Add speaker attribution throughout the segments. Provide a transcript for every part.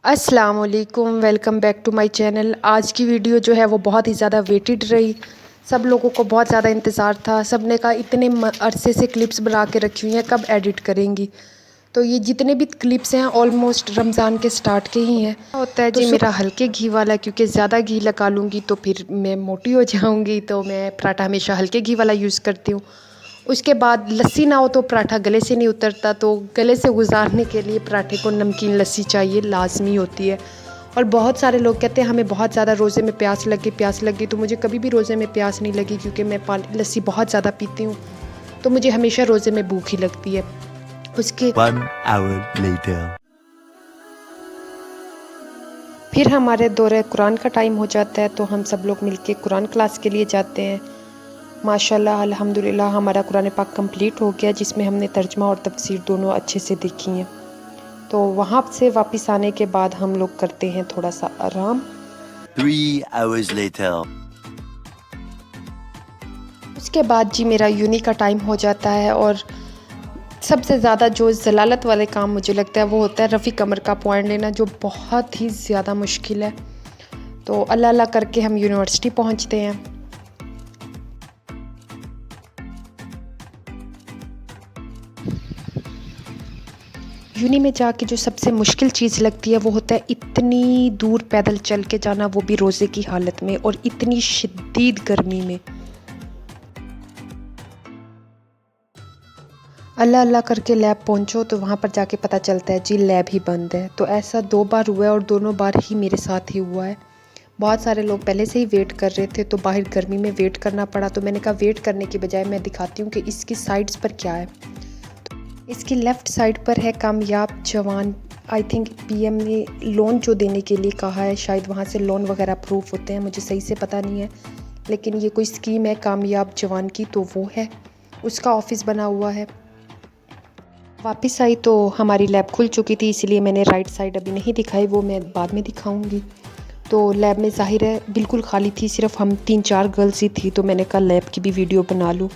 Speaker 1: अस्सलाम वालेकुम, welcome back to my channel. आज की वीडियो जो है वो बहुत ही ज़्यादा वेटेड रही। सब लोगों को बहुत ज़्यादा इंतज़ार था। सब ने कहा इतने अरसे से क्लिप्स बना के रखी हुई हैं, कब एडिट करेंगी। तो ये जितने भी क्लिप्स हैं ऑलमोस्ट रमज़ान के स्टार्ट के ही हैं। होता है जी मेरा हल्के घी वाला, क्योंकि ज़्यादा घी लगा लूँगी तो फिर मैं मोटी हो जाऊँगी, तो मैं पराठा हमेशा हल्के घी वाला यूज़ करती हूँ। उसके बाद लस्सी ना हो तो पराठा गले से नहीं उतरता, तो गले से गुजारने के लिए पराठे को नमकीन लस्सी चाहिए, लाजमी होती है। और बहुत सारे लोग कहते हैं हमें बहुत ज़्यादा रोज़े में प्यास लगी, तो मुझे कभी भी रोज़े में प्यास नहीं लगी, क्योंकि मैं लस्सी बहुत ज़्यादा पीती हूँ, तो मुझे हमेशा रोज़े में भूख ही लगती है। उसके
Speaker 2: 1 hour later.
Speaker 1: फिर हमारे दौरे कुरान का टाइम हो जाता है, तो हम सब लोग मिलके कुरान क्लास के लिए जाते हैं। माशाल्लाह अल्हम्दुलिल्लाह हमारा कुरान पाक कंप्लीट हो गया, जिसमें हमने तर्जमा और तफसीर दोनों अच्छे से देखी हैं। तो वहाँ से वापस आने के बाद हम लोग करते हैं थोड़ा सा आराम।
Speaker 2: 3 hours later.
Speaker 1: उसके बाद जी मेरा यूनी का टाइम हो जाता है, और सबसे ज़्यादा जो ज़लालत वाले काम मुझे लगता है वो होता है रफ़ी कमर का पॉइंट लेना, जो बहुत ही ज़्यादा मुश्किल है। तो अल्लाह अल्लाह करके हम यूनिवर्सिटी पहुँचते हैं। यूनी में जाके जो सबसे मुश्किल चीज़ लगती है वो होता है इतनी दूर पैदल चल के जाना, वो भी रोज़े की हालत में और इतनी शदीद गर्मी में। अल्लाह अल्लाह करके लैब पहुंचो तो वहाँ पर जाके पता चलता है जी लैब ही बंद है। तो ऐसा 2 बार हुआ है, और दोनों बार ही मेरे साथ ही हुआ है। बहुत सारे लोग पहले से ही वेट कर रहे थे, तो बाहर गर्मी में वेट करना पड़ा। तो मैंने कहा वेट करने की बजाय मैं दिखाती हूँ कि इसकी साइड्स पर क्या है। इसकी लेफ़्ट साइड पर है कामयाब जवान। आई थिंक पीएम ने लोन जो देने के लिए कहा है, शायद वहाँ से लोन वगैरह अप्रूव होते हैं, मुझे सही से पता नहीं है, लेकिन ये कोई स्कीम है कामयाब जवान की, तो वो है, उसका ऑफिस बना हुआ है। वापस आई तो हमारी लैब खुल चुकी थी, इसलिए मैंने राइट साइड अभी नहीं दिखाई, वो मैं बाद में दिखाऊंगी। तो लैब में ज़ाहिर है बिल्कुल खाली थी, सिर्फ हम 3-4 गर्ल्स ही थी, तो मैंने कहा लैब की भी वीडियो बना लूँ।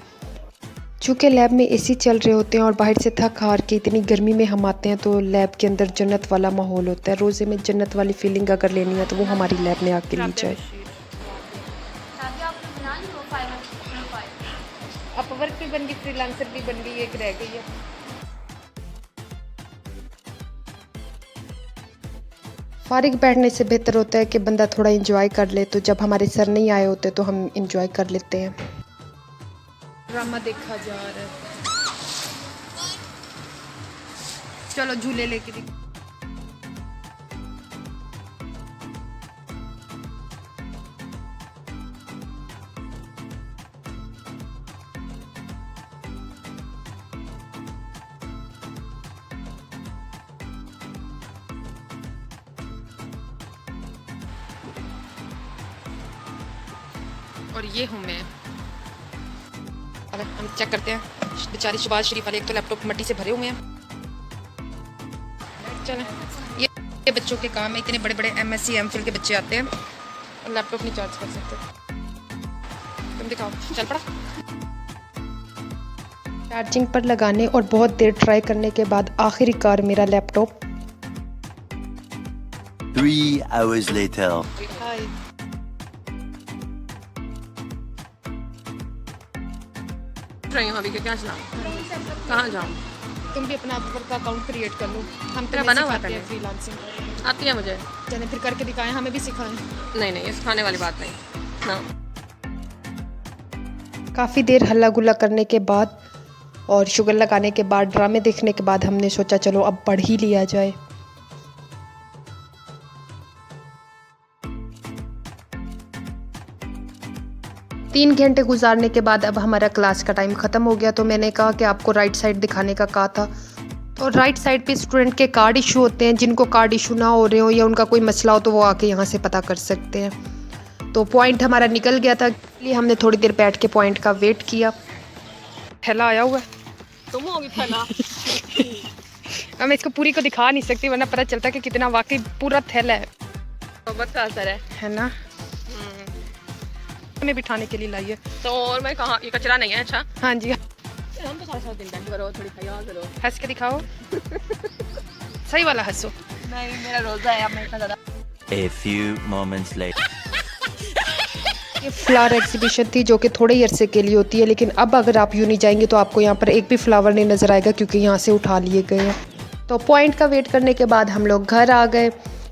Speaker 1: चूँकि लैब में एसी चल रहे होते हैं और बाहर से थक हार के इतनी गर्मी में हम आते हैं, तो लैब के अंदर जन्नत वाला माहौल होता है। रोज़े में जन्नत वाली फीलिंग अगर लेनी है तो वो हमारी लैब में आके ली जाए।
Speaker 3: अपवर्क भी बन गई, फ्रीलांसर भी बन गई, एक रह गई है।
Speaker 1: फारिग बैठने से बेहतर होता है कि बंदा थोड़ा इंजॉय कर ले, तो जब हमारे सर नहीं आए होते तो हम इंजॉय कर लेते हैं।
Speaker 3: ड्रामा देखा जा रहा है। चलो झूले लेके दिख। और ये हूँ मैं। अब हम चेक करते हैं। बेचारी शबाज शरीफ वाले एक तो लैपटॉप मट्टी से भरे हुए हैं। चलें, ये बच्चों के काम है। इतने बड़े बड़े MSc MPhil के बच्चे आते हैं और लैपटॉप नहीं चार्ज कर सकते। तुम दिखाओ, चल पड़ा।
Speaker 1: चार्जिंग पर लगाने और बहुत देर ट्राई करने के बाद आखिरकार मेरा लैपटॉप
Speaker 2: 3 hours later.
Speaker 3: हाय, रही हूँ अभी, क्या चलाऊँ, कहाँ जाऊँ? तुम भी अपना अपवर्क का अकाउंट क्रिएट कर लो। हम तो
Speaker 4: बना हुआ है
Speaker 3: फ्रीलांसिंग।
Speaker 4: आती है मुझे।
Speaker 3: चलें फिर करके दिखाएं, हमें भी सिखाएं।
Speaker 4: नहीं नहीं, इस खाने वाली बात नहीं ना।
Speaker 1: काफ़ी देर हल्ला गुल्ला करने के बाद और शुगर लगाने के बाद, ड्रामे देखने के बाद हमने सोचा चलो अब पढ़ ही लिया जाए। तीन घंटे गुजारने के बाद अब हमारा क्लास का टाइम ख़त्म हो गया, तो मैंने कहा कि आपको राइट साइड दिखाने का कहा था। तो राइट साइड पे स्टूडेंट के कार्ड इशू होते हैं, जिनको कार्ड इशू ना हो रहे हो या उनका कोई मसला हो तो वो आके यहाँ से पता कर सकते हैं। तो पॉइंट हमारा निकल गया था, इसलिए हमने थोड़ी देर बैठ के पॉइंट का वेट किया। थैला आया हुआ है,
Speaker 4: तुम होगी थैला।
Speaker 3: अब मैं इसको पूरी को दिखा नहीं सकती, वरना पता चलता कि कितना वाकई पूरा थैला है।
Speaker 4: मोहब्बत का असर
Speaker 3: है ना। हमें बिठाने के लिए लाई है।
Speaker 4: तो और मैं कहाँ, ये कचरा नहीं है। अच्छा
Speaker 3: हाँ जी,
Speaker 4: हम तो सारा दिन बैठ करो, थोड़ी खाया करो।
Speaker 3: हंस के दिखाओ। सही वाला हंसो।
Speaker 4: नहीं मेरा रोजा है, अब मैं इतना ज़्यादा
Speaker 2: A few moments later.
Speaker 1: ये फ्लावर एग्जीबिशन थी जो कि थोड़े ही अरसे के लिए होती है, लेकिन अब अगर आप यूँ नहीं जाएंगे तो आपको यहाँ पर एक भी फ्लावर नहीं नज़र आएगा क्योंकि यहाँ से उठा लिए गए हैं। तो पॉइंट का वेट करने के बाद हम लोग घर आ गए।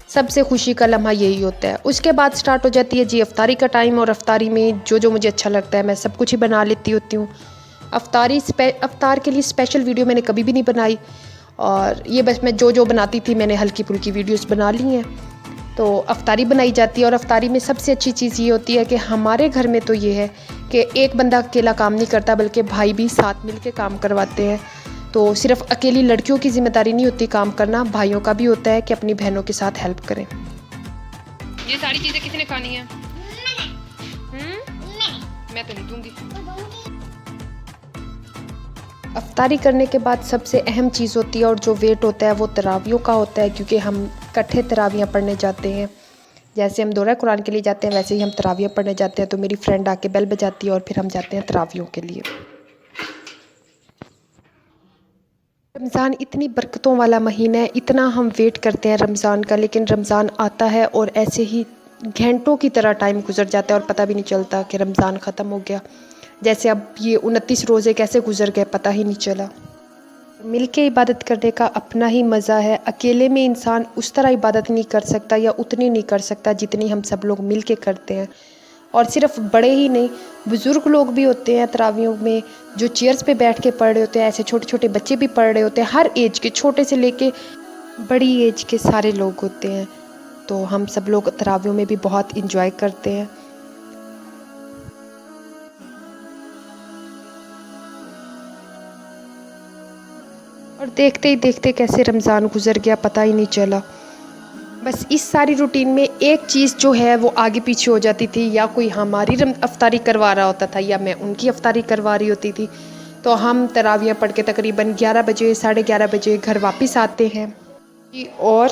Speaker 1: सबसे खुशी का लम्हा यही होता है। उसके बाद स्टार्ट हो जाती है जी अफ्तारी का टाइम, और अफ्तारी में जो जो मुझे अच्छा लगता है मैं सब कुछ ही बना लेती होती हूँ। अफ्तार के लिए स्पेशल वीडियो मैंने कभी भी नहीं बनाई, और ये बस मैं जो जो बनाती थी मैंने हल्की फुल्की वीडियोस बना ली हैं। तो अफ्तारी बनाई जाती है, और अफ्तारी में सबसे अच्छी चीज़ ये होती है कि हमारे घर में तो ये है कि एक बंदा अकेला काम नहीं करता, बल्कि भाई भी साथ मिल के काम करवाते हैं। तो सिर्फ अकेली लड़कियों की जिम्मेदारी नहीं होती काम करना, भाइयों का भी होता है कि अपनी बहनों के साथ हेल्प करें।
Speaker 3: ये सारी चीज़ें किसने खानी है? मैं तो नहीं दूंगी।
Speaker 1: अफ्तारी करने के बाद सबसे अहम चीज़ होती है और जो वेट होता है वो तरावियों का होता है, क्योंकि हम इकट्ठे तरावियाँ पढ़ने जाते हैं। जैसे हम दोहरा कुरान के लिए जाते हैं वैसे ही हम तरावियाँ पढ़ने जाते हैं। तो मेरी फ्रेंड आके बेल बजाती है और फिर हम जाते हैं तरावियों के लिए। रमज़ान इतनी बरकतों वाला महीना है, इतना हम वेट करते हैं रमज़ान का, लेकिन रमज़ान आता है और ऐसे ही घंटों की तरह टाइम गुजर जाता है और पता भी नहीं चलता कि रमज़ान ख़त्म हो गया। जैसे अब ये 29 रोज़े कैसे गुजर गए पता ही नहीं चला। मिल के इबादत करने का अपना ही मज़ा है। अकेले में इंसान उस तरह इबादत नहीं कर सकता या उतनी नहीं कर सकता जितनी हम सब लोग मिल के करते हैं। और सिर्फ बड़े ही नहीं, बुज़ुर्ग लोग भी होते हैं तरावियों में जो चेयर्स पे बैठ के पढ़ रहे होते हैं। ऐसे छोटे छोटे बच्चे भी पढ़ रहे होते हैं, हर एज के, छोटे से लेके बड़ी एज के सारे लोग होते हैं। तो हम सब लोग तरावियों में भी बहुत इंजॉय करते हैं। और देखते ही देखते कैसे रमज़ान गुजर गया पता ही नहीं चला। बस इस सारी रूटीन में एक चीज़ जो है वो आगे पीछे हो जाती थी, या कोई हमारी अफ्तारी करवा रहा होता था या मैं उनकी अफ्तारी करवा रही होती थी। तो हम तरावियाँ पढ़ के तकरीबन 11 बजे 11:30 बजे घर वापस आते हैं। और